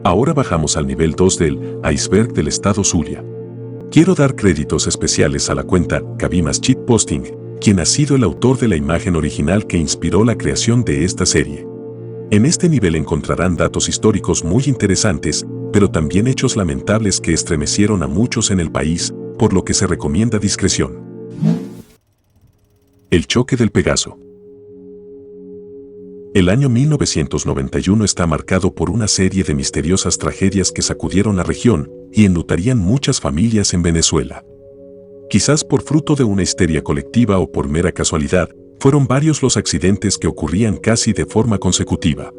Ahora bajamos al nivel 2 del iceberg del estado Zulia. Quiero dar créditos especiales a la cuenta Cabimas Cheat Posting, quien ha sido el autor de la imagen original que inspiró la creación de esta serie. En este nivel encontrarán datos históricos muy interesantes, pero también hechos lamentables que estremecieron a muchos en el país, por lo que se recomienda discreción. El choque del Pegaso. El año 1991 está marcado por una serie de misteriosas tragedias que sacudieron la región y enlutarían muchas familias en Venezuela. Quizás por fruto de una histeria colectiva o por mera casualidad, fueron varios los accidentes que ocurrían casi de forma consecutiva.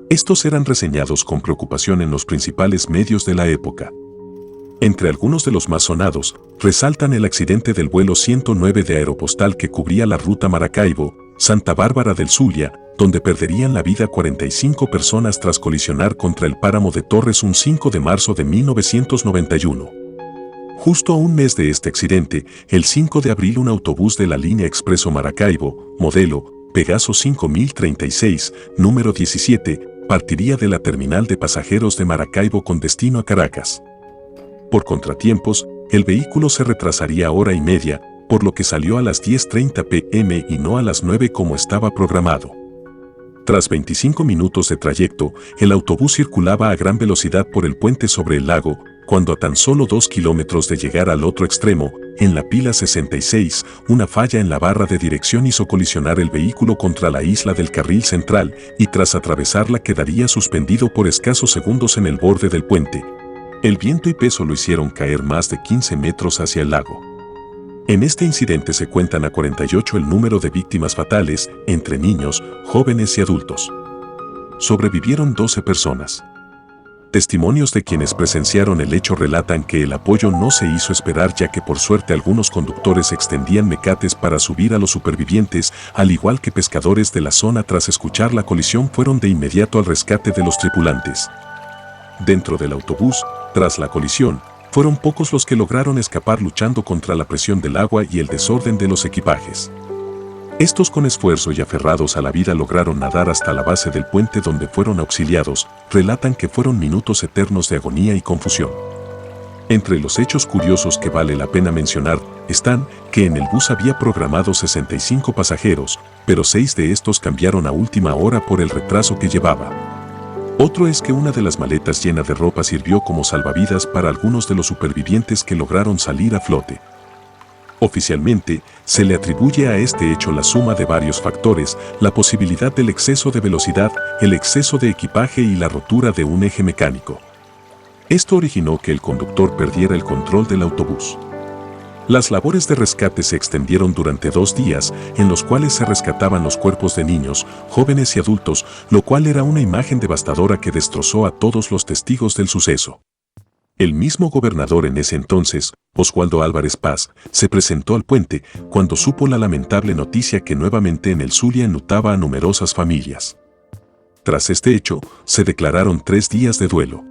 Estos eran reseñados con preocupación en los principales medios de la época. Entre algunos de los más sonados, resaltan el accidente del vuelo 109 de Aeropostal que cubría la ruta Maracaibo-Santa Bárbara del Zulia, donde perderían la vida 45 personas tras colisionar contra el páramo de Torres un 5 de marzo de 1991. Justo a un mes de este accidente, el 5 de abril un autobús de la línea Expreso Maracaibo, modelo Pegaso 5036, número 17, partiría de la terminal de pasajeros de Maracaibo con destino a Caracas. Por contratiempos, el vehículo se retrasaría hora y media, por lo que salió a las 10:30 p.m. y no a las 9 como estaba programado. Tras 25 minutos de trayecto, el autobús circulaba a gran velocidad por el puente sobre el lago, cuando a tan solo 2 kilómetros de llegar al otro extremo, en la pila 66, una falla en la barra de dirección hizo colisionar el vehículo contra la isla del carril central y tras atravesarla quedaría suspendido por escasos segundos en el borde del puente. El viento y peso lo hicieron caer más de 15 metros hacia el lago. En este incidente se cuentan a 48 el número de víctimas fatales, entre niños, jóvenes y adultos. Sobrevivieron 12 personas. Testimonios de quienes presenciaron el hecho relatan que el apoyo no se hizo esperar ya que por suerte algunos conductores extendían mecates para subir a los supervivientes, al igual que pescadores de la zona tras escuchar la colisión fueron de inmediato al rescate de los tripulantes. Dentro del autobús, tras la colisión, fueron pocos los que lograron escapar luchando contra la presión del agua y el desorden de los equipajes. Estos con esfuerzo y aferrados a la vida lograron nadar hasta la base del puente donde fueron auxiliados, relatan que fueron minutos eternos de agonía y confusión. Entre los hechos curiosos que vale la pena mencionar, están que en el bus había programados 65 pasajeros, pero 6 de estos cambiaron a última hora por el retraso que llevaba. Otro es que una de las maletas llena de ropa sirvió como salvavidas para algunos de los supervivientes que lograron salir a flote. Oficialmente, se le atribuye a este hecho la suma de varios factores, la posibilidad del exceso de velocidad, el exceso de equipaje y la rotura de un eje mecánico. Esto originó que el conductor perdiera el control del autobús. Las labores de rescate se extendieron durante 2 días, en los cuales se rescataban los cuerpos de niños, jóvenes y adultos, lo cual era una imagen devastadora que destrozó a todos los testigos del suceso. El mismo gobernador en ese entonces, Oswaldo Álvarez Paz, se presentó al puente cuando supo la lamentable noticia que nuevamente en el Zulia enlutaba a numerosas familias. Tras este hecho, se declararon 3 días de duelo.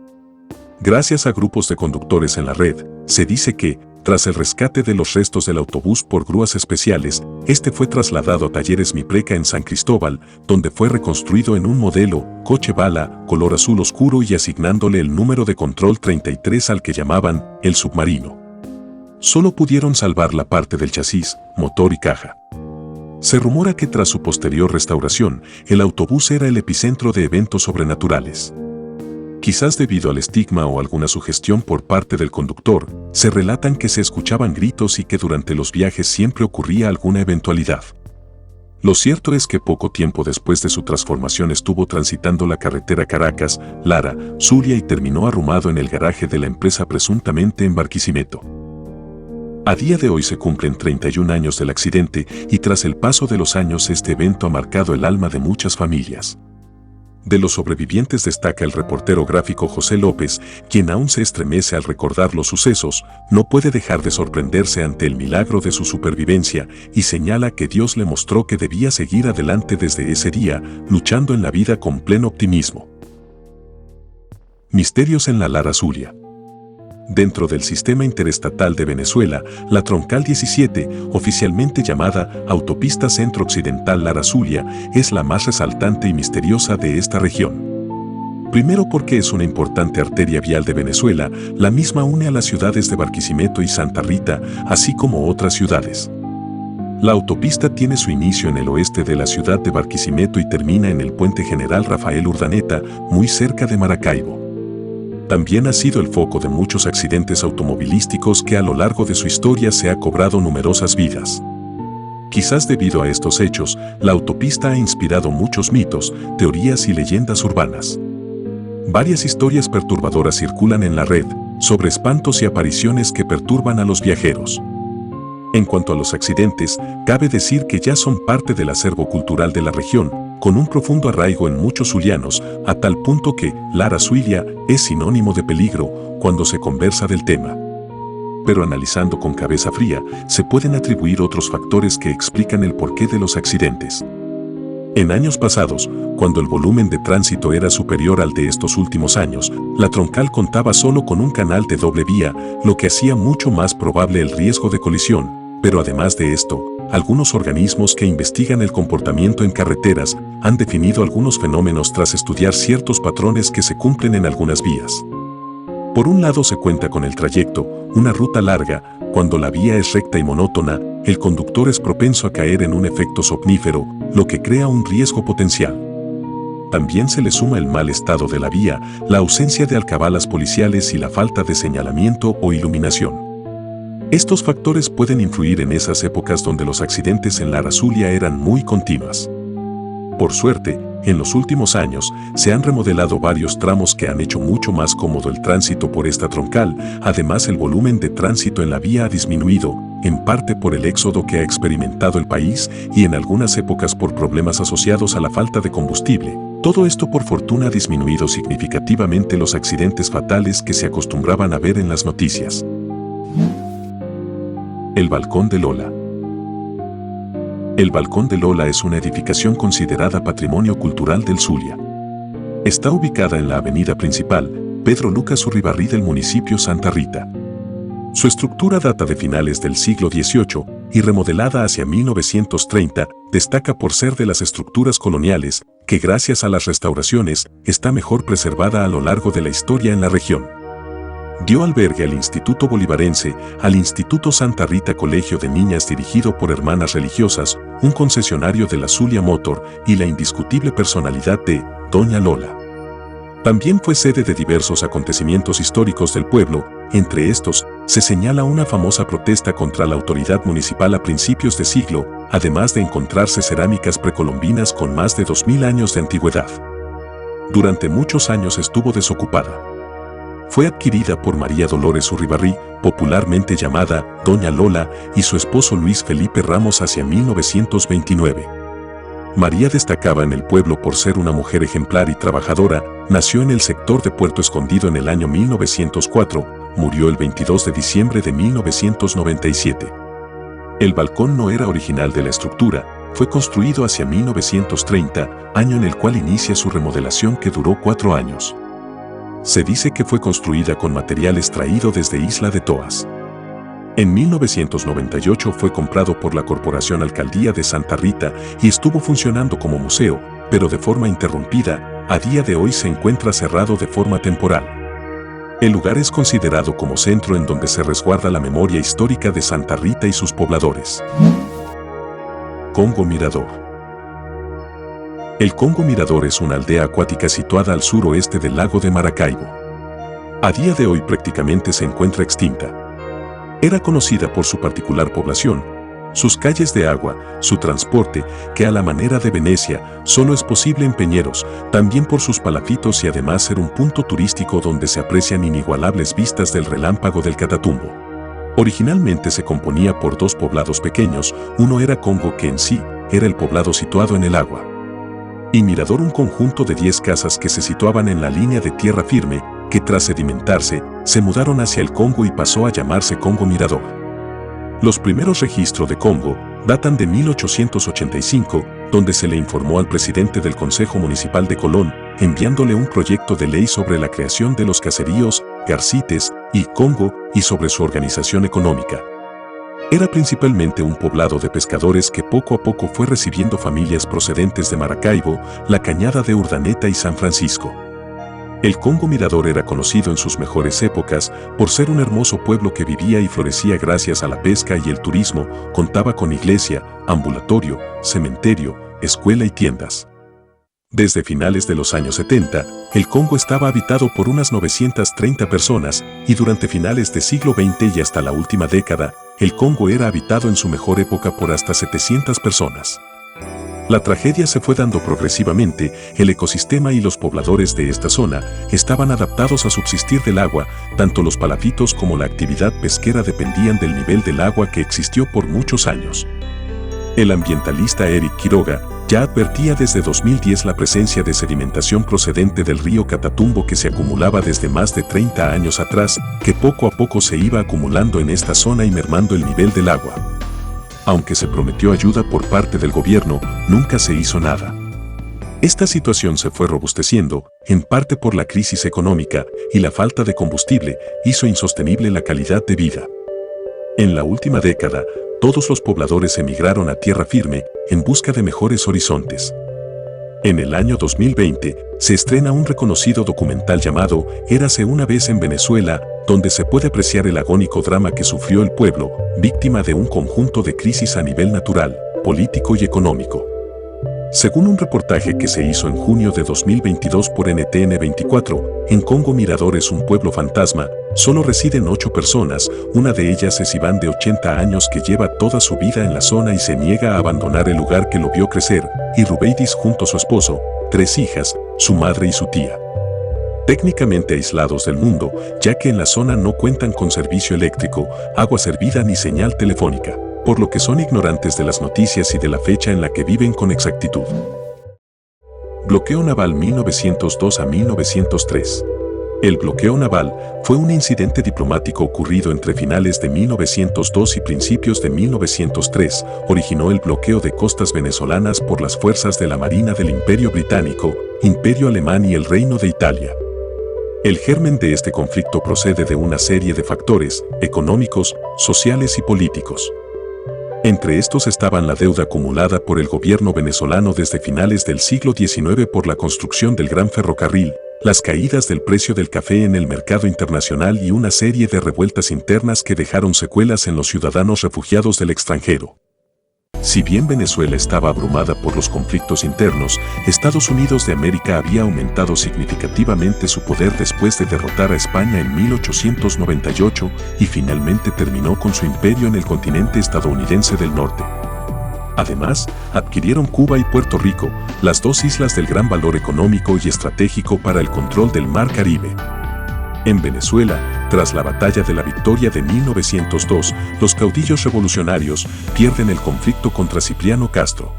Gracias a grupos de conductores en la red, se dice que, tras el rescate de los restos del autobús por grúas especiales, este fue trasladado a Talleres Mipreca en San Cristóbal, donde fue reconstruido en un modelo, coche bala, color azul oscuro y asignándole el número de control 33 al que llamaban el submarino. Solo pudieron salvar la parte del chasis, motor y caja. Se rumora que tras su posterior restauración, el autobús era el epicentro de eventos sobrenaturales. Quizás debido al estigma o alguna sugestión por parte del conductor, se relatan que se escuchaban gritos y que durante los viajes siempre ocurría alguna eventualidad. Lo cierto es que poco tiempo después de su transformación estuvo transitando la carretera Caracas, Lara, Zulia y terminó arrumado en el garaje de la empresa presuntamente en Barquisimeto. A día de hoy se cumplen 31 años del accidente y tras el paso de los años este evento ha marcado el alma de muchas familias. De los sobrevivientes destaca el reportero gráfico José López, quien aún se estremece al recordar los sucesos, no puede dejar de sorprenderse ante el milagro de su supervivencia y señala que Dios le mostró que debía seguir adelante desde ese día, luchando en la vida con pleno optimismo. Misterios en la Lara Zulia. Dentro del sistema interestatal de Venezuela, la Troncal 17, oficialmente llamada Autopista Centro Occidental Lara Zulia, es la más resaltante y misteriosa de esta región. Primero porque es una importante arteria vial de Venezuela, la misma une a las ciudades de Barquisimeto y Santa Rita, así como otras ciudades. La autopista tiene su inicio en el oeste de la ciudad de Barquisimeto y termina en el puente General Rafael Urdaneta, muy cerca de Maracaibo. También ha sido el foco de muchos accidentes automovilísticos que a lo largo de su historia se ha cobrado numerosas vidas. Quizás debido a estos hechos, la autopista ha inspirado muchos mitos, teorías y leyendas urbanas. Varias historias perturbadoras circulan en la red, sobre espantos y apariciones que perturban a los viajeros. En cuanto a los accidentes, cabe decir que ya son parte del acervo cultural de la región, con un profundo arraigo en muchos zulianos, a tal punto que Lara Zulia es sinónimo de peligro cuando se conversa del tema. Pero analizando con cabeza fría, se pueden atribuir otros factores que explican el porqué de los accidentes. En años pasados, cuando el volumen de tránsito era superior al de estos últimos años, la troncal contaba solo con un canal de doble vía, lo que hacía mucho más probable el riesgo de colisión. Pero además de esto, algunos organismos que investigan el comportamiento en carreteras han definido algunos fenómenos tras estudiar ciertos patrones que se cumplen en algunas vías. Por un lado se cuenta con el trayecto, una ruta larga. Cuando la vía es recta y monótona, el conductor es propenso a caer en un efecto somnífero, lo que crea un riesgo potencial. También se le suma el mal estado de la vía, la ausencia de alcabalas policiales y la falta de señalamiento o iluminación. Estos factores pueden influir en esas épocas donde los accidentes en Lara Zulia eran muy continuas. Por suerte, en los últimos años, se han remodelado varios tramos que han hecho mucho más cómodo el tránsito por esta troncal. Además, el volumen de tránsito en la vía ha disminuido, en parte por el éxodo que ha experimentado el país y en algunas épocas por problemas asociados a la falta de combustible. Todo esto por fortuna ha disminuido significativamente los accidentes fatales que se acostumbraban a ver en las noticias. El Balcón de Lola. El Balcón de Lola es una edificación considerada Patrimonio Cultural del Zulia. Está ubicada en la avenida principal, Pedro Lucas Urribarri del municipio Santa Rita. Su estructura data de finales del siglo XVIII y remodelada hacia 1930, destaca por ser de las estructuras coloniales que gracias a las restauraciones está mejor preservada a lo largo de la historia en la región. Dio albergue al Instituto Bolivarense, al Instituto Santa Rita Colegio de Niñas dirigido por hermanas religiosas, un concesionario de la Zulia Motor y la indiscutible personalidad de Doña Lola. También fue sede de diversos acontecimientos históricos del pueblo. Entre estos, se señala una famosa protesta contra la autoridad municipal a principios de siglo, además de encontrarse cerámicas precolombinas con más de 2000 años de antigüedad. Durante muchos años estuvo desocupada. Fue adquirida por María Dolores Urribarri, popularmente llamada Doña Lola, y su esposo Luis Felipe Ramos hacia 1929. María destacaba en el pueblo por ser una mujer ejemplar y trabajadora. Nació en el sector de Puerto Escondido en el año 1904, murió el 22 de diciembre de 1997. El balcón no era original de la estructura, fue construido hacia 1930, año en el cual inicia su remodelación que duró 4 años. Se dice que fue construida con material extraído desde Isla de Toas. En 1998 fue comprado por la Corporación Alcaldía de Santa Rita y estuvo funcionando como museo, pero de forma interrumpida. A día de hoy se encuentra cerrado de forma temporal. El lugar es considerado como centro en donde se resguarda la memoria histórica de Santa Rita y sus pobladores. Congo Mirador. El Congo Mirador es una aldea acuática situada al suroeste del lago de Maracaibo. A día de hoy prácticamente se encuentra extinta. Era conocida por su particular población, sus calles de agua, su transporte, que a la manera de Venecia solo es posible en peñeros, también por sus palafitos y además ser un punto turístico donde se aprecian inigualables vistas del relámpago del Catatumbo. Originalmente se componía por 2 poblados pequeños, uno era Congo, que en sí era el poblado situado en el agua, y Mirador, un conjunto de 10 casas que se situaban en la línea de tierra firme, que tras sedimentarse, se mudaron hacia el Congo y pasó a llamarse Congo Mirador. Los primeros registros de Congo datan de 1885, donde se le informó al presidente del Consejo Municipal de Colón, enviándole un proyecto de ley sobre la creación de los caseríos, garcites y Congo y sobre su organización económica. Era principalmente un poblado de pescadores que poco a poco fue recibiendo familias procedentes de Maracaibo, la Cañada de Urdaneta y San Francisco. El Congo Mirador era conocido en sus mejores épocas por ser un hermoso pueblo que vivía y florecía gracias a la pesca y el turismo, contaba con iglesia, ambulatorio, cementerio, escuela y tiendas. Desde finales de los años 70, el Congo estaba habitado por unas 930 personas y durante finales del siglo XX y hasta la última década, el Congo era habitado en su mejor época por hasta 700 personas. La tragedia se fue dando progresivamente, el ecosistema y los pobladores de esta zona estaban adaptados a subsistir del agua, tanto los palafitos como la actividad pesquera dependían del nivel del agua que existió por muchos años. El ambientalista Eric Quiroga ya advertía desde 2010 la presencia de sedimentación procedente del río Catatumbo que se acumulaba desde más de 30 años atrás, que poco a poco se iba acumulando en esta zona y mermando el nivel del agua. Aunque se prometió ayuda por parte del gobierno, nunca se hizo nada. Esta situación se fue robusteciendo, en parte por la crisis económica y la falta de combustible, hizo insostenible la calidad de vida. En la última década, todos los pobladores emigraron a tierra firme en busca de mejores horizontes. En el año 2020, se estrena un reconocido documental llamado Érase una vez en Venezuela, donde se puede apreciar el agónico drama que sufrió el pueblo, víctima de un conjunto de crisis a nivel natural, político y económico. Según un reportaje que se hizo en junio de 2022 por NTN 24, en Congo Mirador es un pueblo fantasma, solo residen 8 personas, una de ellas es Iván de 80 años que lleva toda su vida en la zona y se niega a abandonar el lugar que lo vio crecer, y Rubeidis junto a su esposo, 3 hijas, su madre y su tía. Técnicamente aislados del mundo, ya que en la zona no cuentan con servicio eléctrico, agua servida ni señal telefónica, por lo que son ignorantes de las noticias y de la fecha en la que viven con exactitud. Bloqueo naval 1902 a 1903. El bloqueo naval fue un incidente diplomático ocurrido entre finales de 1902 y principios de 1903. Originó el bloqueo de costas venezolanas por las fuerzas de la Marina del Imperio Británico, Imperio Alemán y el Reino de Italia. El germen de este conflicto procede de una serie de factores económicos, sociales y políticos. Entre estos estaban la deuda acumulada por el gobierno venezolano desde finales del siglo XIX por la construcción del Gran Ferrocarril, las caídas del precio del café en el mercado internacional y una serie de revueltas internas que dejaron secuelas en los ciudadanos refugiados del extranjero. Si bien Venezuela estaba abrumada por los conflictos internos, Estados Unidos de América había aumentado significativamente su poder después de derrotar a España en 1898 y finalmente terminó con su imperio en el continente estadounidense del norte. Además, adquirieron Cuba y Puerto Rico, las 2 islas del gran valor económico y estratégico para el control del Mar Caribe. En Venezuela, tras la Batalla de la Victoria de 1902, los caudillos revolucionarios pierden el conflicto contra Cipriano Castro.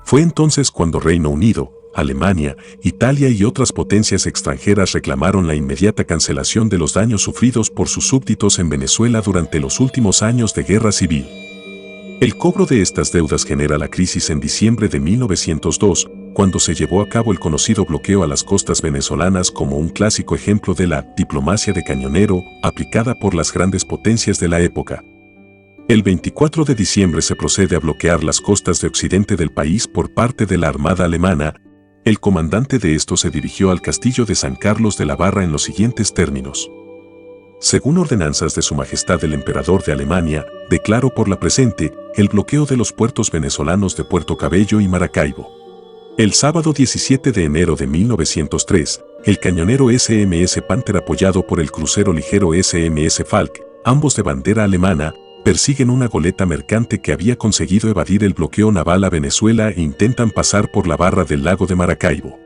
Fue entonces cuando Reino Unido, Alemania, Italia y otras potencias extranjeras reclamaron la inmediata cancelación de los daños sufridos por sus súbditos en Venezuela durante los últimos años de guerra civil. El cobro de estas deudas genera la crisis en diciembre de 1902, cuando se llevó a cabo el conocido bloqueo a las costas venezolanas como un clásico ejemplo de la diplomacia de cañonero aplicada por las grandes potencias de la época. El 24 de diciembre se procede a bloquear las costas de occidente del país por parte de la Armada alemana. El comandante de esto se dirigió al castillo de San Carlos de la Barra en los siguientes términos. Según ordenanzas de Su Majestad el Emperador de Alemania, declaro por la presente el bloqueo de los puertos venezolanos de Puerto Cabello y Maracaibo. El sábado 17 de enero de 1903, el cañonero SMS Panther apoyado por el crucero ligero SMS Falk, ambos de bandera alemana, persiguen una goleta mercante que había conseguido evadir el bloqueo naval a Venezuela e intentan pasar por la barra del lago de Maracaibo.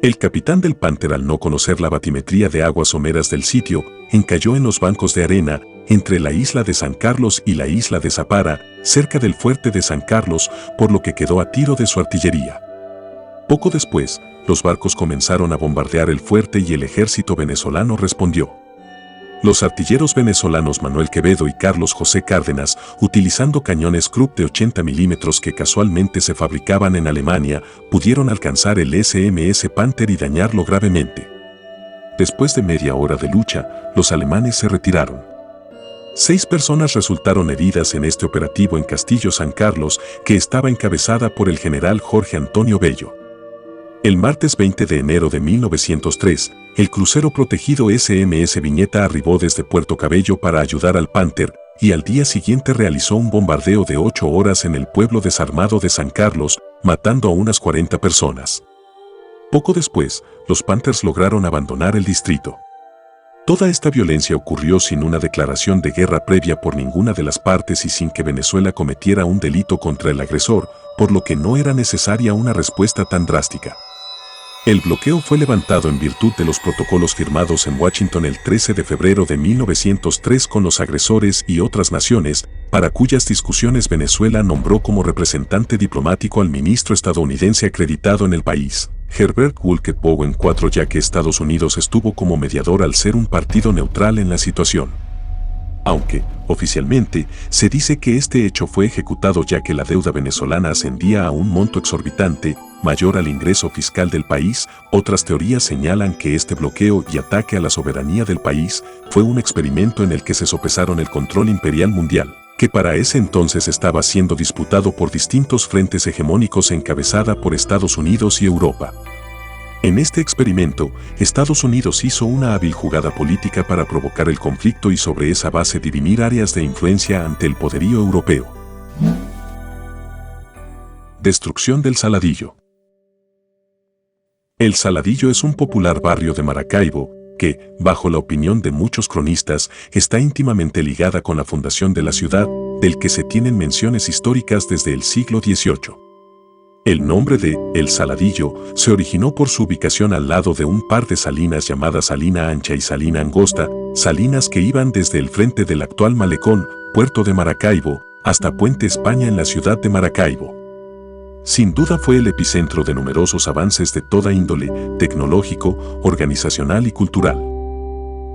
El capitán del Panther, al no conocer la batimetría de aguas someras del sitio, encalló en los bancos de arena, entre la isla de San Carlos y la isla de Zapara, cerca del fuerte de San Carlos, por lo que quedó a tiro de su artillería. Poco después, los barcos comenzaron a bombardear el fuerte y el ejército venezolano respondió. Los artilleros venezolanos Manuel Quevedo y Carlos José Cárdenas, utilizando cañones Krupp de 80 milímetros que casualmente se fabricaban en Alemania, pudieron alcanzar el SMS Panther y dañarlo gravemente. Después de media hora de lucha, los alemanes se retiraron. 6 personas resultaron heridas en este operativo en Castillo San Carlos, que estaba encabezada por el general Jorge Antonio Bello. El martes 20 de enero de 1903, el crucero protegido SMS Viñeta arribó desde Puerto Cabello para ayudar al Panther y al día siguiente realizó un bombardeo de 8 horas en el pueblo desarmado de San Carlos, matando a unas 40 personas. Poco después, los Panthers lograron abandonar el distrito. Toda esta violencia ocurrió sin una declaración de guerra previa por ninguna de las partes y sin que Venezuela cometiera un delito contra el agresor, por lo que no era necesaria una respuesta tan drástica. El bloqueo fue levantado en virtud de los protocolos firmados en Washington el 13 de febrero de 1903 con los agresores y otras naciones, para cuyas discusiones Venezuela nombró como representante diplomático al ministro estadounidense acreditado en el país, Herbert Woolcott Bowen IV, ya que Estados Unidos estuvo como mediador al ser un partido neutral en la situación. Aunque, oficialmente, se dice que este hecho fue ejecutado ya que la deuda venezolana ascendía a un monto exorbitante, mayor al ingreso fiscal del país, otras teorías señalan que este bloqueo y ataque a la soberanía del país fue un experimento en el que se sopesaron el control imperial mundial, que para ese entonces estaba siendo disputado por distintos frentes hegemónicos encabezada por Estados Unidos y Europa. En este experimento, Estados Unidos hizo una hábil jugada política para provocar el conflicto y sobre esa base dirimir áreas de influencia ante el poderío europeo. Destrucción del Saladillo. El Saladillo es un popular barrio de Maracaibo que, bajo la opinión de muchos cronistas, está íntimamente ligada con la fundación de la ciudad, del que se tienen menciones históricas desde el siglo XVIII. El nombre de El Saladillo se originó por su ubicación al lado de un par de salinas llamadas Salina Ancha y Salina Angosta, salinas que iban desde el frente del actual malecón, puerto de Maracaibo, hasta Puente España en la ciudad de Maracaibo. Sin duda fue el epicentro de numerosos avances de toda índole, tecnológico, organizacional y cultural.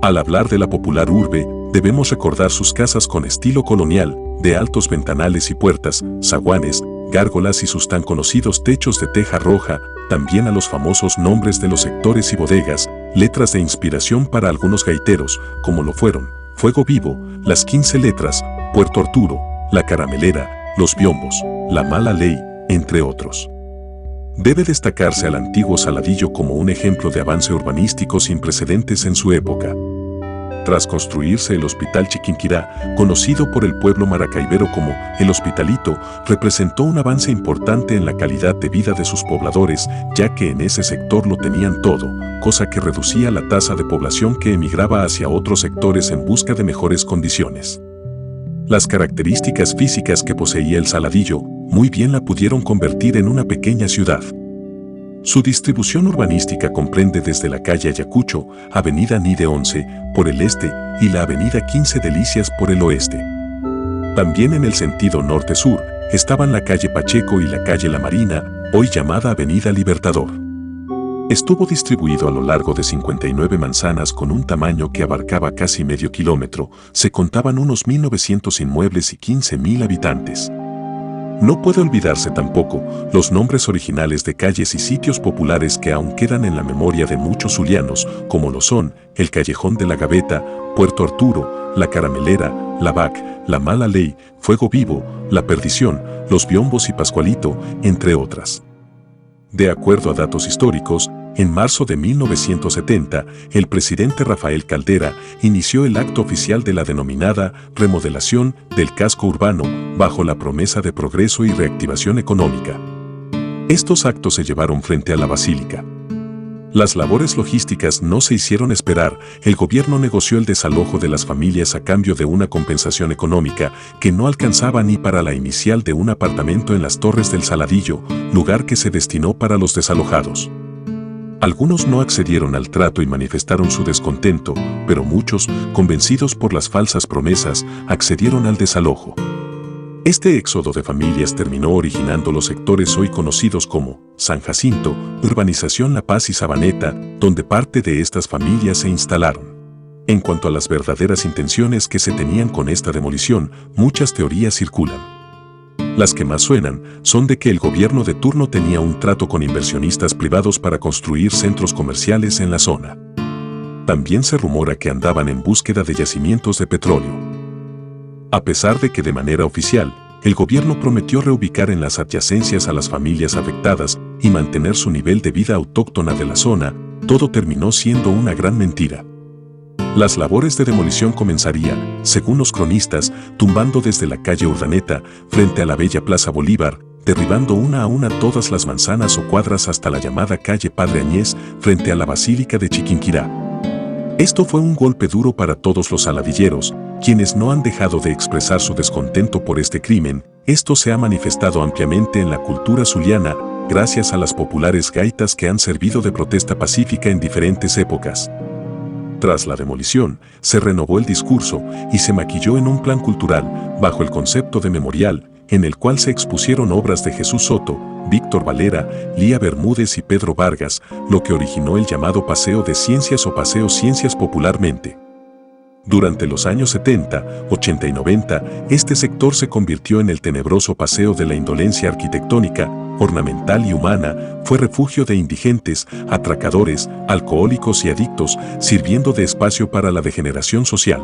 Al hablar de la popular urbe, debemos recordar sus casas con estilo colonial, de altos ventanales y puertas, zaguanes, gárgolas y sus tan conocidos techos de teja roja, también a los famosos nombres de los sectores y bodegas, letras de inspiración para algunos gaiteros, como lo fueron Fuego Vivo, Las 15 Letras, Puerto Arturo, La Caramelera, Los Biombos, La Mala Ley, entre otros. Debe destacarse al antiguo Saladillo como un ejemplo de avance urbanístico sin precedentes en su época. Tras construirse el Hospital Chiquinquirá, conocido por el pueblo maracaibero como El Hospitalito, representó un avance importante en la calidad de vida de sus pobladores, ya que en ese sector lo tenían todo, cosa que reducía la tasa de población que emigraba hacia otros sectores en busca de mejores condiciones. Las características físicas que poseía el Saladillo, muy bien la pudieron convertir en una pequeña ciudad. Su distribución urbanística comprende desde la calle Ayacucho, avenida Nide 11, por el este, y la avenida 15 Delicias por el oeste. También en el sentido norte-sur, estaban la calle Pacheco y la calle La Marina, hoy llamada avenida Libertador. Estuvo distribuido a lo largo de 59 manzanas con un tamaño que abarcaba casi medio kilómetro, se contaban unos 1.900 inmuebles y 15.000 habitantes. No puede olvidarse tampoco los nombres originales de calles y sitios populares que aún quedan en la memoria de muchos zulianos, como lo son el Callejón de la Gaveta, Puerto Arturo, La Caramelera, La Bac, La Mala Ley, Fuego Vivo, La Perdición, Los Biombos y Pascualito, entre otras. De acuerdo a datos históricos, en marzo de 1970, el presidente Rafael Caldera inició el acto oficial de la denominada remodelación del casco urbano, bajo la promesa de progreso y reactivación económica. Estos actos se llevaron frente a la Basílica. Las labores logísticas no se hicieron esperar, el gobierno negoció el desalojo de las familias a cambio de una compensación económica que no alcanzaba ni para la inicial de un apartamento en las Torres del Saladillo, lugar que se destinó para los desalojados. Algunos no accedieron al trato y manifestaron su descontento, pero muchos, convencidos por las falsas promesas, accedieron al desalojo. Este éxodo de familias terminó originando los sectores hoy conocidos como San Jacinto, Urbanización La Paz y Sabaneta, donde parte de estas familias se instalaron. En cuanto a las verdaderas intenciones que se tenían con esta demolición, muchas teorías circulan. Las que más suenan son de que el gobierno de turno tenía un trato con inversionistas privados para construir centros comerciales en la zona. También se rumora que andaban en búsqueda de yacimientos de petróleo. A pesar de que de manera oficial, el gobierno prometió reubicar en las adyacencias a las familias afectadas, y mantener su nivel de vida autóctona de la zona, todo terminó siendo una gran mentira. Las labores de demolición comenzarían, según los cronistas, tumbando desde la calle Urdaneta, frente a la bella Plaza Bolívar, derribando una a una todas las manzanas o cuadras hasta la llamada calle Padre Añez, frente a la Basílica de Chiquinquirá. Esto fue un golpe duro para todos los saladilleros, quienes no han dejado de expresar su descontento por este crimen. Esto se ha manifestado ampliamente en la cultura zuliana, gracias a las populares gaitas que han servido de protesta pacífica en diferentes épocas. Tras la demolición, se renovó el discurso y se maquilló en un plan cultural, bajo el concepto de memorial, en el cual se expusieron obras de Jesús Soto, Víctor Valera, Lía Bermúdez y Pedro Vargas, lo que originó el llamado Paseo de Ciencias o Paseo Ciencias popularmente. Durante los años 70, 80 y 90, este sector se convirtió en el tenebroso paseo de la indolencia arquitectónica, ornamental y humana, fue refugio de indigentes, atracadores, alcohólicos y adictos, sirviendo de espacio para la degeneración social.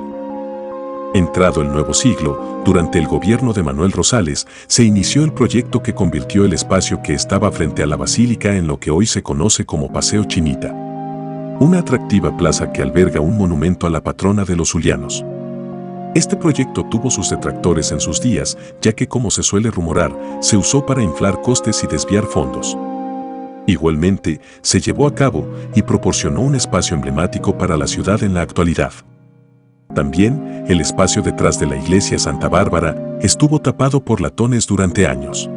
Entrado el nuevo siglo, durante el gobierno de Manuel Rosales, se inició el proyecto que convirtió el espacio que estaba frente a la basílica en lo que hoy se conoce como Paseo Chinita. Una atractiva plaza que alberga un monumento a la patrona de los zulianos. Este proyecto tuvo sus detractores en sus días, ya que, como se suele rumorar, se usó para inflar costes y desviar fondos. Igualmente, se llevó a cabo y proporcionó un espacio emblemático para la ciudad en la actualidad. También, el espacio detrás de la iglesia Santa Bárbara estuvo tapado por latones durante años.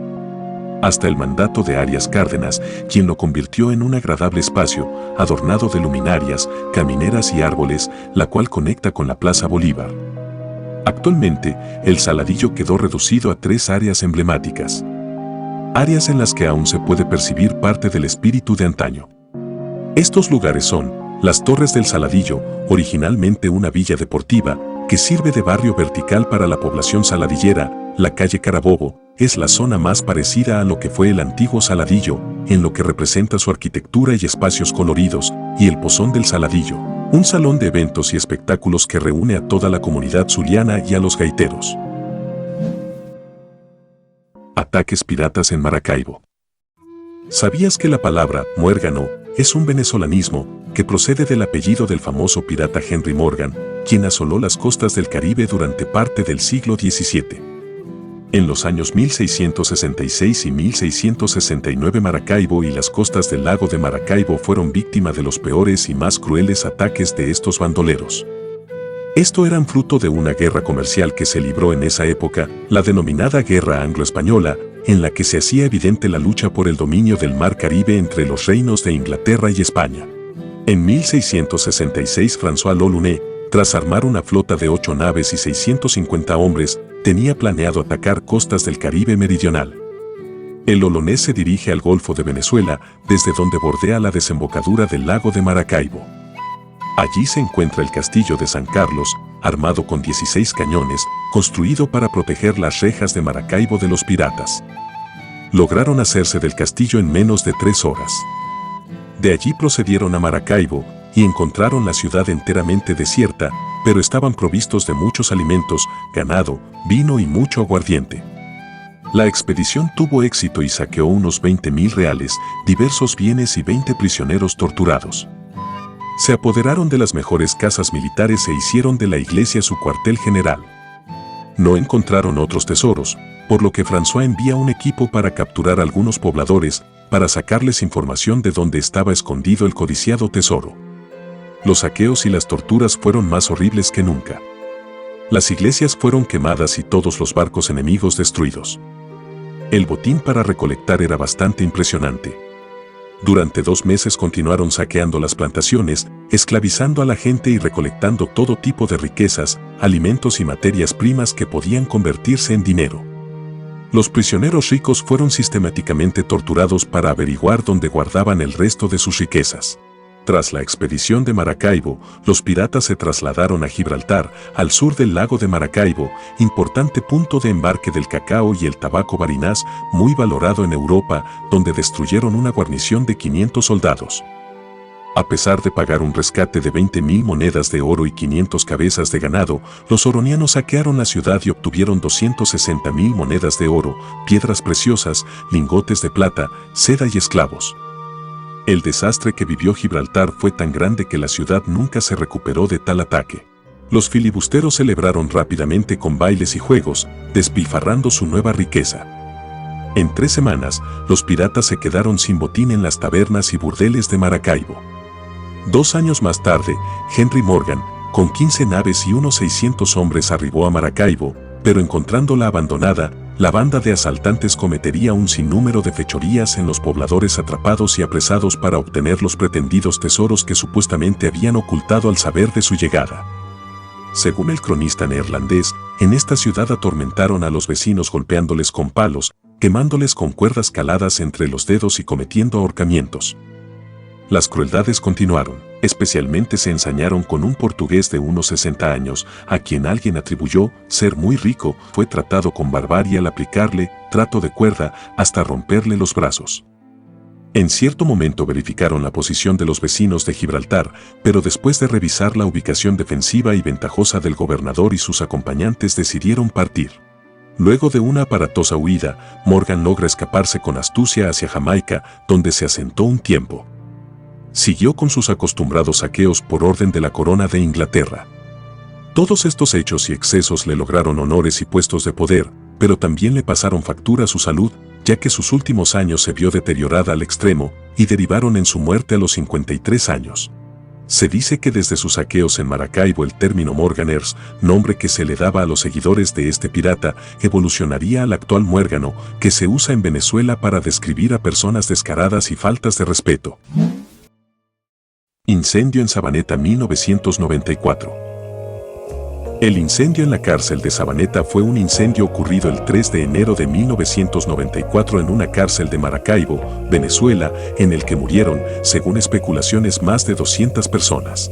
Hasta el mandato de Arias Cárdenas, quien lo convirtió en un agradable espacio, adornado de luminarias, camineras y árboles, la cual conecta con la Plaza Bolívar. Actualmente, el Saladillo quedó reducido a 3 áreas emblemáticas. Áreas en las que aún se puede percibir parte del espíritu de antaño. Estos lugares son las Torres del Saladillo, originalmente una villa deportiva, que sirve de barrio vertical para la población saladillera. La calle Carabobo es la zona más parecida a lo que fue el antiguo Saladillo, en lo que representa su arquitectura y espacios coloridos, y el Pozón del Saladillo, un salón de eventos y espectáculos que reúne a toda la comunidad zuliana y a los gaiteros. Ataques piratas en Maracaibo. ¿Sabías que la palabra muérgano es un venezolanismo que procede del apellido del famoso pirata Henry Morgan, quien asoló las costas del Caribe durante parte del siglo XVII? En los años 1666 y 1669 Maracaibo y las costas del lago de Maracaibo fueron víctima de los peores y más crueles ataques de estos bandoleros. Esto eran fruto de una guerra comercial que se libró en esa época, la denominada Guerra Anglo-Española, en la que se hacía evidente la lucha por el dominio del mar Caribe entre los reinos de Inglaterra y España. En 1666 François l'Olonnais, tras armar una flota de 8 naves y 650 hombres, tenía planeado atacar costas del Caribe meridional. El Olonnais se dirige al Golfo de Venezuela, desde donde bordea la desembocadura del lago de Maracaibo. Allí se encuentra el castillo de San Carlos, armado con 16 cañones, construido para proteger las rejas de Maracaibo de los piratas. Lograron hacerse del castillo en menos de 3 horas. De allí procedieron a Maracaibo y encontraron la ciudad enteramente desierta, pero estaban provistos de muchos alimentos, ganado, vino y mucho aguardiente. La expedición tuvo éxito y saqueó unos 20,000 reales, diversos bienes y 20 prisioneros torturados. Se apoderaron de las mejores casas militares e hicieron de la iglesia su cuartel general. No encontraron otros tesoros, por lo que François envía un equipo para capturar a algunos pobladores, para sacarles información de dónde estaba escondido el codiciado tesoro. Los saqueos y las torturas fueron más horribles que nunca. Las iglesias fueron quemadas y todos los barcos enemigos destruidos. El botín para recolectar era bastante impresionante. Durante 2 meses continuaron saqueando las plantaciones, esclavizando a la gente y recolectando todo tipo de riquezas, alimentos y materias primas que podían convertirse en dinero. Los prisioneros ricos fueron sistemáticamente torturados para averiguar dónde guardaban el resto de sus riquezas. Tras la expedición de Maracaibo, los piratas se trasladaron a Gibraltar, al sur del lago de Maracaibo, importante punto de embarque del cacao y el tabaco barinás, muy valorado en Europa, donde destruyeron una guarnición de 500 soldados. A pesar de pagar un rescate de 20.000 monedas de oro y 500 cabezas de ganado, los oronianos saquearon la ciudad y obtuvieron 260.000 monedas de oro, piedras preciosas, lingotes de plata, seda y esclavos. El desastre que vivió Gibraltar fue tan grande que la ciudad nunca se recuperó de tal ataque. Los filibusteros celebraron rápidamente con bailes y juegos, despilfarrando su nueva riqueza. En 3 semanas, los piratas se quedaron sin botín en las tabernas y burdeles de Maracaibo. 2 años más tarde, Henry Morgan, con 15 naves y unos 600 hombres arribó a Maracaibo, pero encontrándola abandonada, la banda de asaltantes cometería un sinnúmero de fechorías en los pobladores atrapados y apresados para obtener los pretendidos tesoros que supuestamente habían ocultado al saber de su llegada. Según el cronista neerlandés, en esta ciudad atormentaron a los vecinos golpeándoles con palos, quemándoles con cuerdas caladas entre los dedos y cometiendo ahorcamientos. Las crueldades continuaron, especialmente se ensañaron con un portugués de unos 60 años, a quien alguien atribuyó ser muy rico, fue tratado con barbarie al aplicarle trato de cuerda hasta romperle los brazos. En cierto momento verificaron la posición de los vecinos de Gibraltar, pero después de revisar la ubicación defensiva y ventajosa del gobernador y sus acompañantes decidieron partir. Luego de una aparatosa huida, Morgan logra escaparse con astucia hacia Jamaica, donde se asentó un tiempo. Siguió con sus acostumbrados saqueos por orden de la corona de Inglaterra. Todos estos hechos y excesos le lograron honores y puestos de poder, pero también le pasaron factura a su salud, ya que sus últimos años se vio deteriorada al extremo y derivaron en su muerte a los 53 años. Se dice que desde sus saqueos en Maracaibo el término Morganers, nombre que se le daba a los seguidores de este pirata, evolucionaría al actual muérgano, que se usa en Venezuela para describir a personas descaradas y faltas de respeto. Incendio en Sabaneta 1994. El incendio en la cárcel de Sabaneta fue un incendio ocurrido el 3 de enero de 1994 en una cárcel de Maracaibo, Venezuela, en el que murieron, según especulaciones, más de 200 personas.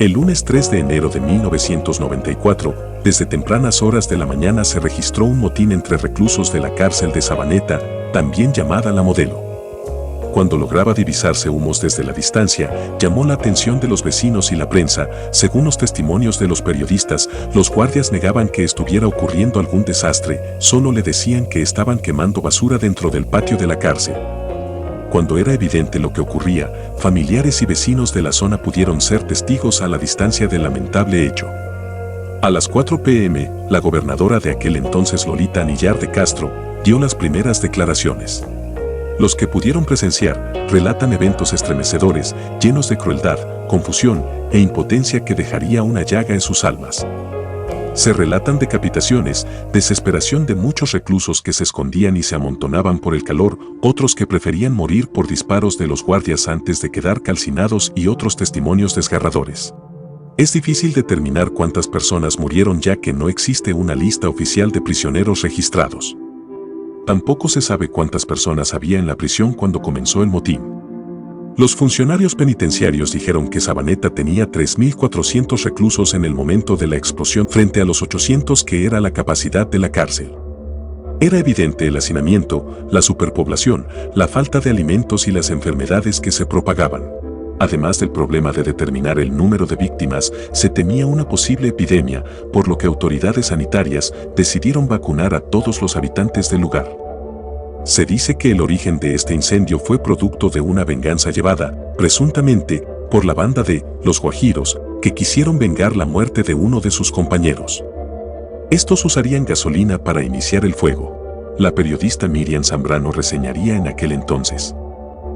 El lunes 3 de enero de 1994, desde tempranas horas de la mañana se registró un motín entre reclusos de la cárcel de Sabaneta, también llamada La Modelo. Cuando lograba divisarse humos desde la distancia, llamó la atención de los vecinos y la prensa. Según los testimonios de los periodistas, los guardias negaban que estuviera ocurriendo algún desastre, solo le decían que estaban quemando basura dentro del patio de la cárcel. Cuando era evidente lo que ocurría, familiares y vecinos de la zona pudieron ser testigos a la distancia del lamentable hecho. A las 4 p.m., la gobernadora de aquel entonces, Lolita Anillar de Castro, dio las primeras declaraciones. Los que pudieron presenciar relatan eventos estremecedores, llenos de crueldad, confusión e impotencia que dejaría una llaga en sus almas. Se relatan decapitaciones, desesperación de muchos reclusos que se escondían y se amontonaban por el calor, otros que preferían morir por disparos de los guardias antes de quedar calcinados y otros testimonios desgarradores. Es difícil determinar cuántas personas murieron ya que no existe una lista oficial de prisioneros registrados. Tampoco se sabe cuántas personas había en la prisión cuando comenzó el motín. Los funcionarios penitenciarios dijeron que Sabaneta tenía 3.400 reclusos en el momento de la explosión frente a los 800 que era la capacidad de la cárcel. Era evidente el hacinamiento, la superpoblación, la falta de alimentos y las enfermedades que se propagaban. Además del problema de determinar el número de víctimas, se temía una posible epidemia, por lo que autoridades sanitarias decidieron vacunar a todos los habitantes del lugar. Se dice que el origen de este incendio fue producto de una venganza llevada, presuntamente, por la banda de Los Guajiros, que quisieron vengar la muerte de uno de sus compañeros. Estos usarían gasolina para iniciar el fuego. La periodista Miriam Zambrano reseñaría en aquel entonces: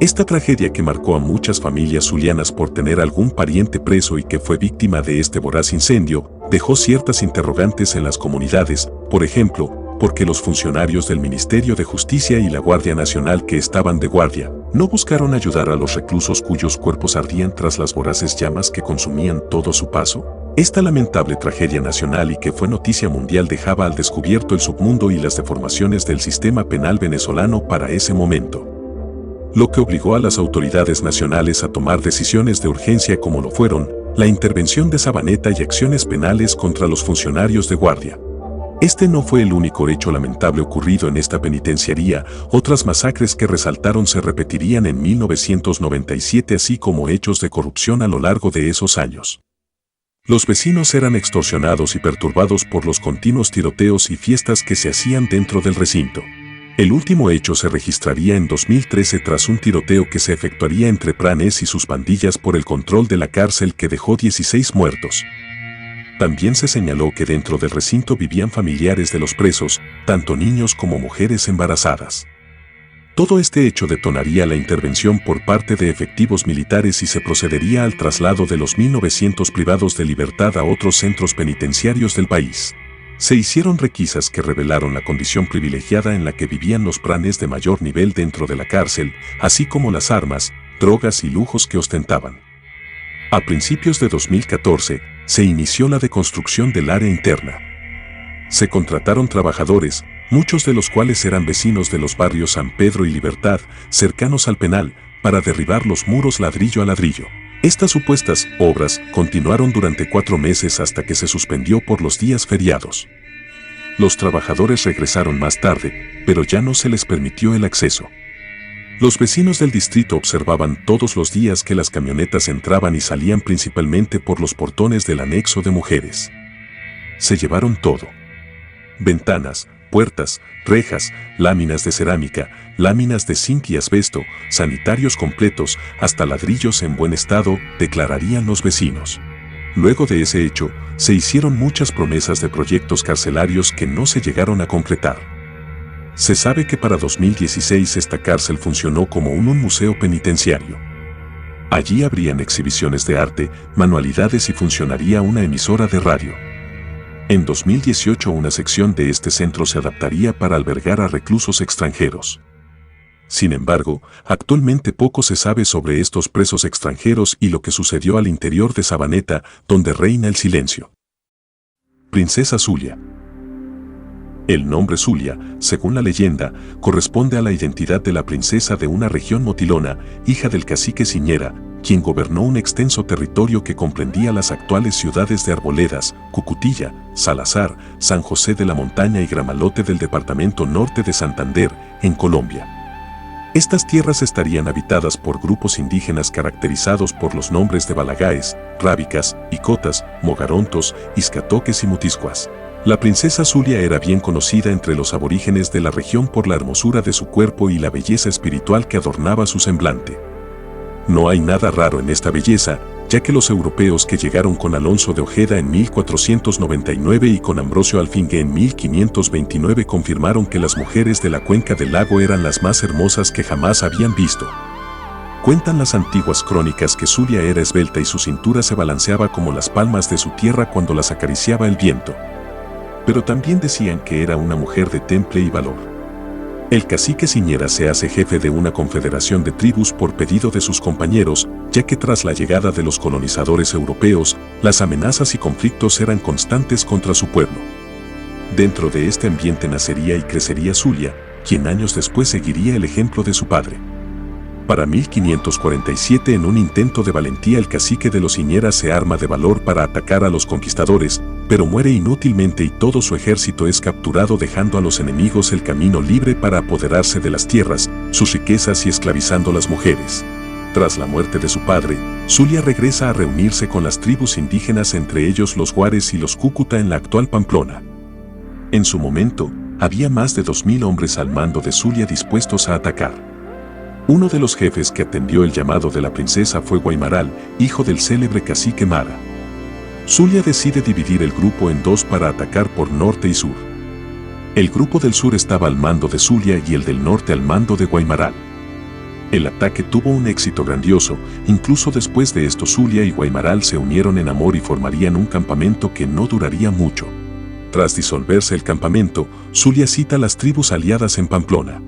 esta tragedia que marcó a muchas familias zulianas por tener algún pariente preso y que fue víctima de este voraz incendio, dejó ciertas interrogantes en las comunidades, por ejemplo, porque los funcionarios del Ministerio de Justicia y la Guardia Nacional que estaban de guardia, no buscaron ayudar a los reclusos cuyos cuerpos ardían tras las voraces llamas que consumían todo a su paso. Esta lamentable tragedia nacional y que fue noticia mundial dejaba al descubierto el submundo y las deformaciones del sistema penal venezolano para ese momento, lo que obligó a las autoridades nacionales a tomar decisiones de urgencia como lo fueron la intervención de Sabaneta y acciones penales contra los funcionarios de guardia. Este no fue el único hecho lamentable ocurrido en esta penitenciaría, otras masacres que resaltaron se repetirían en 1997 así como hechos de corrupción a lo largo de esos años. Los vecinos eran extorsionados y perturbados por los continuos tiroteos y fiestas que se hacían dentro del recinto. El último hecho se registraría en 2013 tras un tiroteo que se efectuaría entre Pranes y sus pandillas por el control de la cárcel que dejó 16 muertos. También se señaló que dentro del recinto vivían familiares de los presos, tanto niños como mujeres embarazadas. Todo este hecho detonaría la intervención por parte de efectivos militares y se procedería al traslado de los 1.900 privados de libertad a otros centros penitenciarios del país. Se hicieron requisas que revelaron la condición privilegiada en la que vivían los pranes de mayor nivel dentro de la cárcel, así como las armas, drogas y lujos que ostentaban. A principios de 2014, se inició la deconstrucción del área interna. Se contrataron trabajadores, muchos de los cuales eran vecinos de los barrios San Pedro y Libertad, cercanos al penal, para derribar los muros ladrillo a ladrillo. Estas supuestas obras continuaron durante 4 meses hasta que se suspendió por los días feriados. Los trabajadores regresaron más tarde, pero ya no se les permitió el acceso. Los vecinos del distrito observaban todos los días que las camionetas entraban y salían principalmente por los portones del anexo de mujeres. Se llevaron todo. Ventanas, puertas, rejas, láminas de cerámica, láminas de zinc y asbesto, sanitarios completos, hasta ladrillos en buen estado, declararían los vecinos. Luego de ese hecho, se hicieron muchas promesas de proyectos carcelarios que no se llegaron a concretar. Se sabe que para 2016 esta cárcel funcionó como un museo penitenciario. Allí habrían exhibiciones de arte, manualidades y funcionaría una emisora de radio. En 2018 una sección de este centro se adaptaría para albergar a reclusos extranjeros. Sin embargo, actualmente poco se sabe sobre estos presos extranjeros y lo que sucedió al interior de Sabaneta, donde reina el silencio. Princesa Zulia. El nombre Zulia, según la leyenda, corresponde a la identidad de la princesa de una región motilona, hija del cacique Ciñera, quien gobernó un extenso territorio que comprendía las actuales ciudades de Arboledas, Cucutilla, Salazar, San José de la Montaña y Gramalote del departamento norte de Santander, en Colombia. Estas tierras estarían habitadas por grupos indígenas caracterizados por los nombres de balagaes, rábicas, icotas, mogarontos, iscatoques y mutiscuas. La princesa Zulia era bien conocida entre los aborígenes de la región por la hermosura de su cuerpo y la belleza espiritual que adornaba su semblante. No hay nada raro en esta belleza, ya que los europeos que llegaron con Alonso de Ojeda en 1499 y con Ambrosio Alfingue en 1529 confirmaron que las mujeres de la cuenca del lago eran las más hermosas que jamás habían visto. Cuentan las antiguas crónicas que Zulia era esbelta y su cintura se balanceaba como las palmas de su tierra cuando las acariciaba el viento. Pero también decían que era una mujer de temple y valor. El cacique Ciñera se hace jefe de una confederación de tribus por pedido de sus compañeros, ya que tras la llegada de los colonizadores europeos, las amenazas y conflictos eran constantes contra su pueblo. Dentro de este ambiente nacería y crecería Zulia, quien años después seguiría el ejemplo de su padre. Para 1547, en un intento de valentía, el cacique de los Ciñera se arma de valor para atacar a los conquistadores, pero muere inútilmente y todo su ejército es capturado, dejando a los enemigos el camino libre para apoderarse de las tierras, sus riquezas y esclavizando a las mujeres. Tras la muerte de su padre, Zulia regresa a reunirse con las tribus indígenas, entre ellos los Juares y los Cúcuta en la actual Pamplona. En su momento, había más de 2000 hombres al mando de Zulia dispuestos a atacar. Uno de los jefes que atendió el llamado de la princesa fue Guaymaral, hijo del célebre cacique Mara. Zulia decide dividir el grupo en dos para atacar por norte y sur. El grupo del sur estaba al mando de Zulia y el del norte al mando de Guaymaral. El ataque tuvo un éxito grandioso, incluso después de esto Zulia y Guaymaral se unieron en amor y formarían un campamento que no duraría mucho. Tras disolverse el campamento, Zulia cita a las tribus aliadas en Pamplona.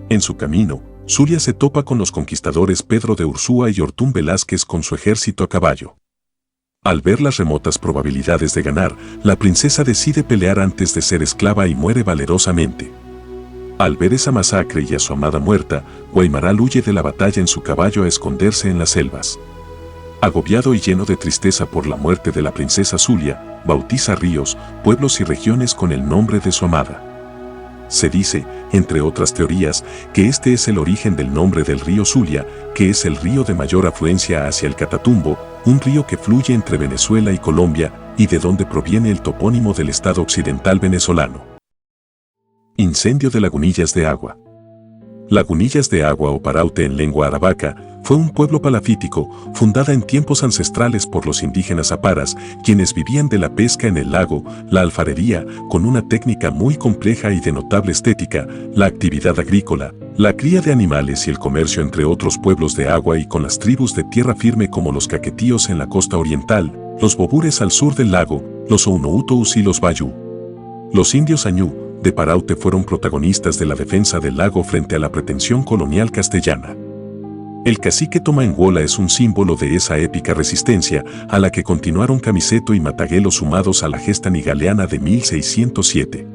En su camino, Zulia se topa con los conquistadores Pedro de Ursúa y Ortún Velázquez con su ejército a caballo. Al ver las remotas probabilidades de ganar, la princesa decide pelear antes de ser esclava y muere valerosamente. Al ver esa masacre y a su amada muerta, Guaymaral huye de la batalla en su caballo a esconderse en las selvas. Agobiado y lleno de tristeza por la muerte de la princesa Zulia, bautiza ríos, pueblos y regiones con el nombre de su amada. Se dice, entre otras teorías, que este es el origen del nombre del río Zulia, que es el río de mayor afluencia hacia el Catatumbo, un río que fluye entre Venezuela y Colombia, y de donde proviene el topónimo del estado occidental venezolano. Incendio de Lagunillas de Agua. Lagunillas de Agua o Paraute en lengua aravaca, fue un pueblo palafítico, fundada en tiempos ancestrales por los indígenas aparas, quienes vivían de la pesca en el lago, la alfarería, con una técnica muy compleja y de notable estética, la actividad agrícola, la cría de animales y el comercio entre otros pueblos de agua y con las tribus de tierra firme como los caquetíos en la costa oriental, los bobures al sur del lago, los ounoutos y los bayú. Los indios añú de Paraute fueron protagonistas de la defensa del lago frente a la pretensión colonial castellana. El cacique Tomaenguola es un símbolo de esa épica resistencia a la que continuaron Camiseto y Mataguelo sumados a la gesta nigaleana de 1607.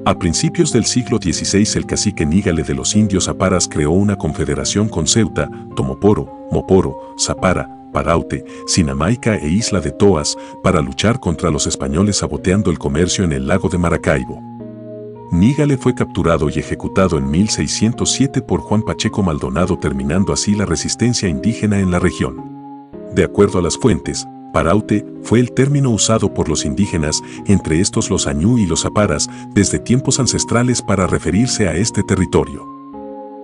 A principios del siglo XVI el cacique nígale de los indios aparas creó una confederación con Ceuta, Tomoporo, Moporo, Zapara, Paraute, Sinamaica e Isla de Toas para luchar contra los españoles saboteando el comercio en el lago de Maracaibo. Nígale fue capturado y ejecutado en 1607 por Juan Pacheco Maldonado, terminando así la resistencia indígena en la región. De acuerdo a las fuentes, Paraute fue el término usado por los indígenas, entre estos los añú y los aparas, desde tiempos ancestrales para referirse a este territorio.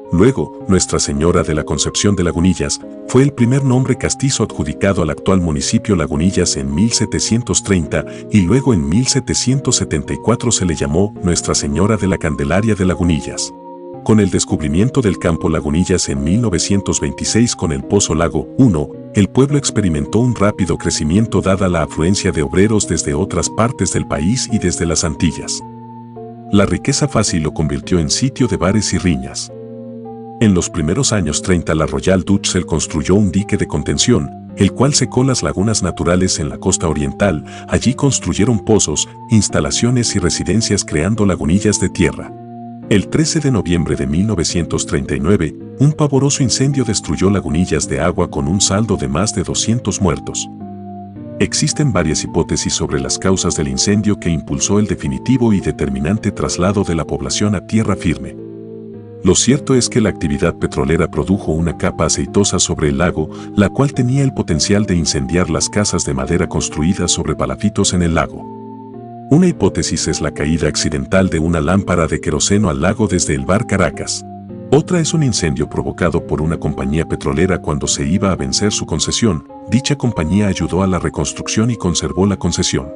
Luego, Nuestra Señora de la Concepción de Lagunillas fue el primer nombre castizo adjudicado al actual municipio Lagunillas en 1730 y luego en 1774 se le llamó Nuestra Señora de la Candelaria de Lagunillas. Con el descubrimiento del campo Lagunillas en 1926 con el Pozo Lago 1, el pueblo experimentó un rápido crecimiento dada la afluencia de obreros desde otras partes del país y desde las Antillas. La riqueza fácil lo convirtió en sitio de bares y riñas. En los primeros años 30 la Royal Dutch Shell construyó un dique de contención, el cual secó las lagunas naturales en la costa oriental. Allí construyeron pozos, instalaciones y residencias creando lagunillas de tierra. El 13 de noviembre de 1939, un pavoroso incendio destruyó Lagunillas de Agua con un saldo de más de 200 muertos. Existen varias hipótesis sobre las causas del incendio que impulsó el definitivo y determinante traslado de la población a tierra firme. Lo cierto es que la actividad petrolera produjo una capa aceitosa sobre el lago, la cual tenía el potencial de incendiar las casas de madera construidas sobre palafitos en el lago. Una hipótesis es la caída accidental de una lámpara de queroseno al lago desde el bar Caracas. Otra es un incendio provocado por una compañía petrolera cuando se iba a vencer su concesión. Dicha compañía ayudó a la reconstrucción y conservó la concesión.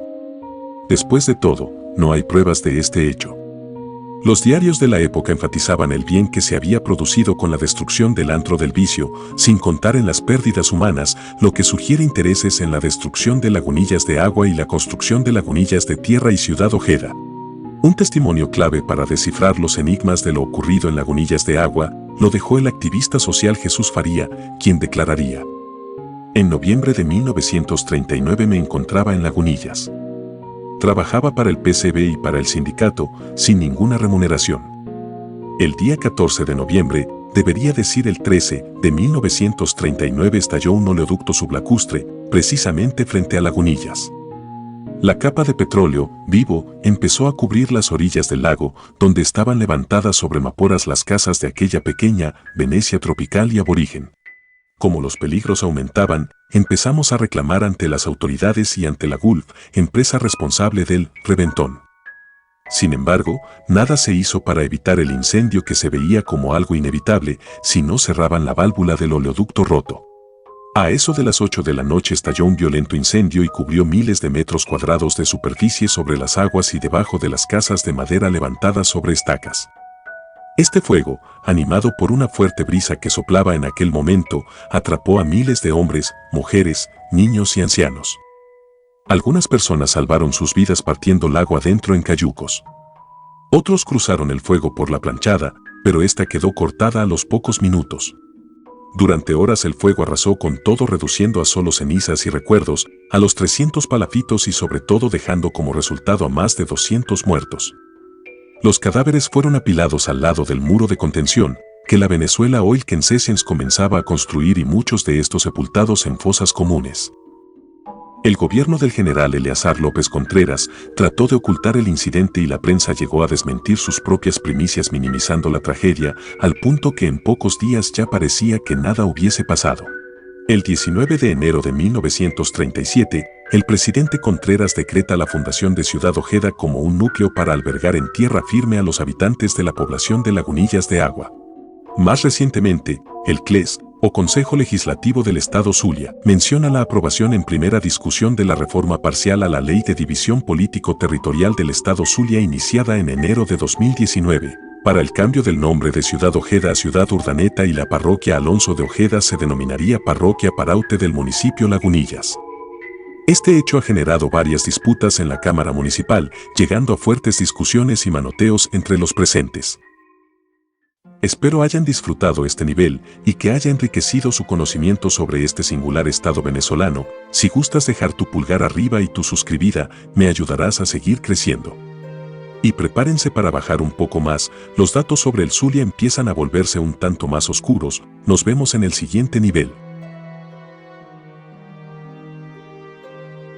Después de todo, no hay pruebas de este hecho. Los diarios de la época enfatizaban el bien que se había producido con la destrucción del antro del vicio, sin contar en las pérdidas humanas, lo que sugiere intereses en la destrucción de Lagunillas de Agua y la construcción de lagunillas de tierra y Ciudad Ojeda. Un testimonio clave para descifrar los enigmas de lo ocurrido en Lagunillas de Agua lo dejó el activista social Jesús Faría, quien declararía: en noviembre de 1939 me encontraba en Lagunillas. Trabajaba para el PCB y para el sindicato, sin ninguna remuneración. El día 14 de noviembre, debería decir el 13 de 1939, estalló un oleoducto sublacustre, precisamente frente a Lagunillas. La capa de petróleo, vivo, empezó a cubrir las orillas del lago, donde estaban levantadas sobre maporas las casas de aquella pequeña Venecia tropical y aborigen. Como los peligros aumentaban, empezamos a reclamar ante las autoridades y ante la Gulf, empresa responsable del reventón. Sin embargo, nada se hizo para evitar el incendio que se veía como algo inevitable si no cerraban la válvula del oleoducto roto. A eso de las 8 de la noche estalló un violento incendio y cubrió miles de metros cuadrados de superficie sobre las aguas y debajo de las casas de madera levantadas sobre estacas. Este fuego, animado por una fuerte brisa que soplaba en aquel momento, atrapó a miles de hombres, mujeres, niños y ancianos. Algunas personas salvaron sus vidas partiendo lago adentro en cayucos. Otros cruzaron el fuego por la planchada, pero esta quedó cortada a los pocos minutos. Durante horas el fuego arrasó con todo, reduciendo a solo cenizas y recuerdos a los 300 palafitos y sobre todo dejando como resultado a más de 200 muertos. Los cadáveres fueron apilados al lado del muro de contención, que la Venezuela Oil Concessions comenzaba a construir y muchos de estos sepultados en fosas comunes. El gobierno del general Eleazar López Contreras trató de ocultar el incidente y la prensa llegó a desmentir sus propias primicias minimizando la tragedia, al punto que en pocos días ya parecía que nada hubiese pasado. El 19 de enero de 1937, el presidente Contreras decreta la fundación de Ciudad Ojeda como un núcleo para albergar en tierra firme a los habitantes de la población de Lagunillas de Agua. Más recientemente, el CLES, o Consejo Legislativo del Estado Zulia, menciona la aprobación en primera discusión de la reforma parcial a la Ley de División Político-Territorial del Estado Zulia iniciada en enero de 2019, para el cambio del nombre de Ciudad Ojeda a Ciudad Urdaneta y la parroquia Alonso de Ojeda se denominaría Parroquia Paraute del municipio Lagunillas. Este hecho ha generado varias disputas en la Cámara Municipal, llegando a fuertes discusiones y manoteos entre los presentes. Espero hayan disfrutado este nivel y que haya enriquecido su conocimiento sobre este singular estado venezolano. Si gustas dejar tu pulgar arriba y tu suscribida, me ayudarás a seguir creciendo. Y prepárense para bajar un poco más, los datos sobre el Zulia empiezan a volverse un tanto más oscuros. Nos vemos en el siguiente nivel.